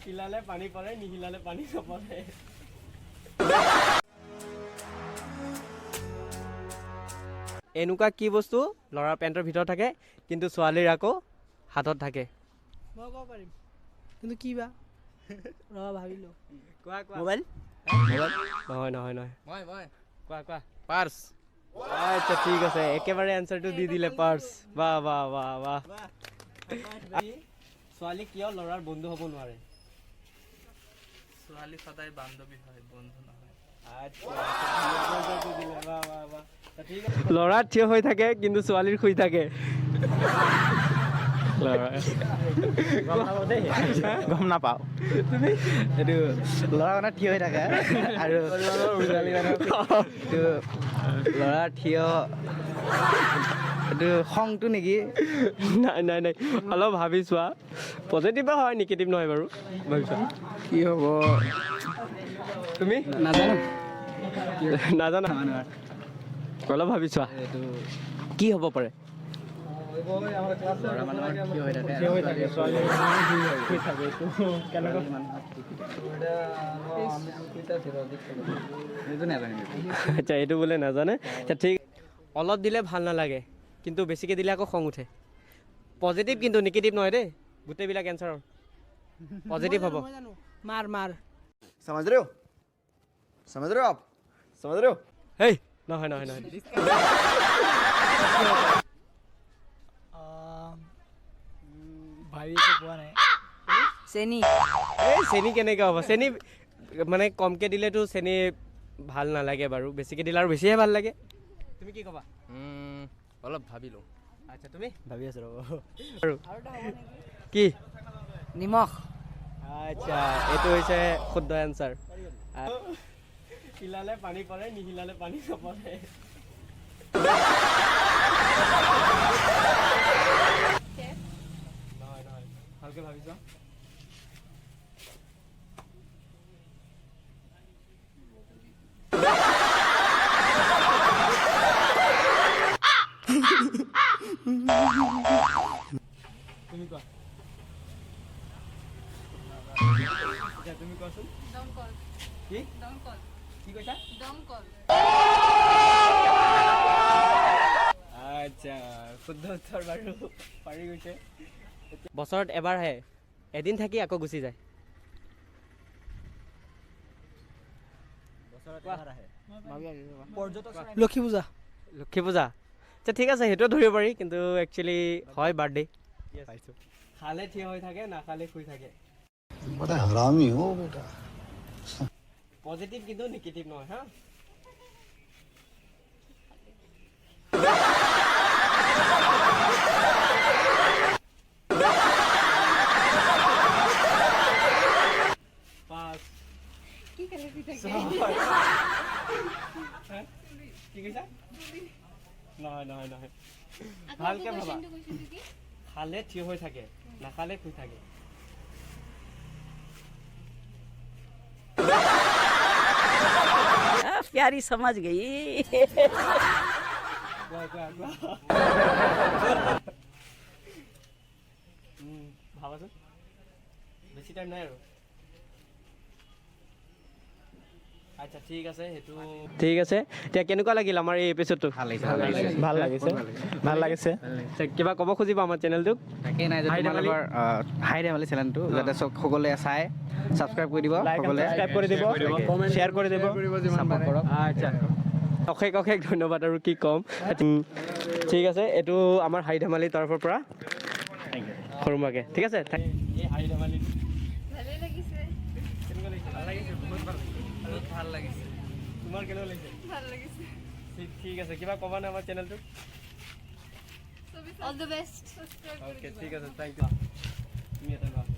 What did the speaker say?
হিলালে পানী পৰে নিহিলালে পানী নপৰে এনেকুৱা কি বস্তু ল'ৰাৰ পেণ্টৰ ভিতৰত থাকে কিন্তু ছোৱালীৰ আকৌ হাতত থাকে মই ক'ব পাৰিম কিন্তু কি বা ৰবা ভাবিলো কোৱা কোৱা মোবাইল নহয় নহয় নহয় মই কোৱা কোৱা পাৰ্চ আচ্ছা ঠিক আছে একেবাৰে এনচাৰটো দি দিলে পাৰ্চ বাহ বাহ বাহ বাহ ছোৱালী কিয় ল'ৰাৰ বন্ধু হ'ব নোৱাৰে ছোৱালী সদায় বান্ধৱী হয় বন্ধু নহয় ল'ৰা থিয় হৈ থাকে কিন্তু ছোৱালীৰ শুই থাকে গম নাপাওঁ তুমি এইটো ল'ৰা মানে থিয় হৈ থাকে আৰু এইটো ল'ৰা থিয় এইটো খংটো নেকি নাই নাই নাই অলপ ভাবি চোৱা পজিটিভ হয় নিগেটিভ নহয় বাৰু ভাবি চোৱা কি হ'ব তুমি নাজানো নাজানা অলপ ভাবি চোৱা এইটো কি হ'ব পাৰে ল'ৰা মানুহৰ থিয় হৈ থাকে এইটো নাজানো আচ্ছা এইটো বোলে নাজানে আচ্ছা ঠিক অলপ দিলে ভাল নালাগে কিন্তু বেছিকৈ দিলে আকৌ খং উঠে পজিটিভ কিন্তু নিগেটিভ নহয় দেই গোটেইবিলাক এনচাৰৰ পজিটিভ হ'ব মই জানো মাৰ মাৰ समझ रहे हो आप समझ रहे हो হেই নহয় নহয় নহয় ভাবিটো পোৱা নাই চেনি এই চেনি কেনেকৈ হ'ব চেনি মানে কমকৈ দিলেতো চেনি ভাল নালাগে বাৰু বেছিকৈ দিলে আৰু বেছিহে ভাল লাগে তুমি কি ক'বা অলপ ভাবিলো আচ্ছা তুমি ভাবি আছোঁ ৰ'ব আৰু কি নিমখ আচ্ছা এইটো হৈছে শুদ্ধ এনচাৰ হিলালে পানী পৰে নিহিলালে পানী নপৰে নহয় নহয় ভালকৈ ভাবিছ তুমি কোৱা আচ্ছা তুমি কোৱাচোন দমকল কি দমকল কি কৈছা দমকল আচ্ছা শুদ্ধ উত্তৰ বাৰু পাৰি গৈছে বছৰত এবাৰ আহে এদিন থাকি আকৌ গুচি যায় লক্ষী পূজা লক্ষী পূজা আচ্ছা ঠিক আছে সেইটোও ধৰিব পাৰি কিন্তু একচুৱেলি হয় বাৰ্থডে পাইছোঁ খালে থিয় হৈ থাকে নাখালে শুই থাকে बड़ा हरामी हो बेटा পজিটিভ কিন্তু নিগেটিভ নহয় হা পাঁচ কি খেলি থাকে কি কৈছা নহয় নহয় নহয় ভালকে ভাবা খালে থিয় হৈ থাকে নাখালে শুই থাকে प्यारी समझ गई কোৱা কোৱা কোৱা ভাবাচোন বেছি টাইম নাই আৰু আচ্ছা ঠিক আছে সেইটো ঠিক আছে এতিয়া কেনেকুৱা লাগিল আমাৰ এই এপিছডটো ভাল লাগিছে আচ্ছা, কিবা ক'ব খুজিব আমাৰ চেনেলটোক তাকেই নাই যে হাই ধেমালি। তোমালোকৰ হাই ধেমালি চেনেলটো যাতে সকলোৱে চাই ছাবস্ক্ৰাইব কৰি দিব সকলোৱে কৰি দিব শ্বেয়াৰ কৰি দিব ছাপোৰ্ট কৰক আচ্ছা অশেষ অশেষ ধন্যবাদ আৰু কি ক'ম ঠিক আছে এইটো আমাৰ হাই ধেমালিৰ তৰফৰ পৰা সৰু মাকে ঠিক আছে এই হাই ধেমালি ভালেই লাগিছে কেনেকুৱা লাগিছে ভাল লাগিছে বহুত ভাল লাগিছে ভাল লাগিছে তোমাৰ কেনেকুৱা লাগিছে ভাল লাগিছে ঠিক আছে কিবা ক'বা নে আমাৰ চেনেলটোক অল দ্য বেষ্ট সাবস্ক্ৰাইব কৰে অ'কে দিবা ঠিক আছে থেংক ইউ তুমি এটা লোৱা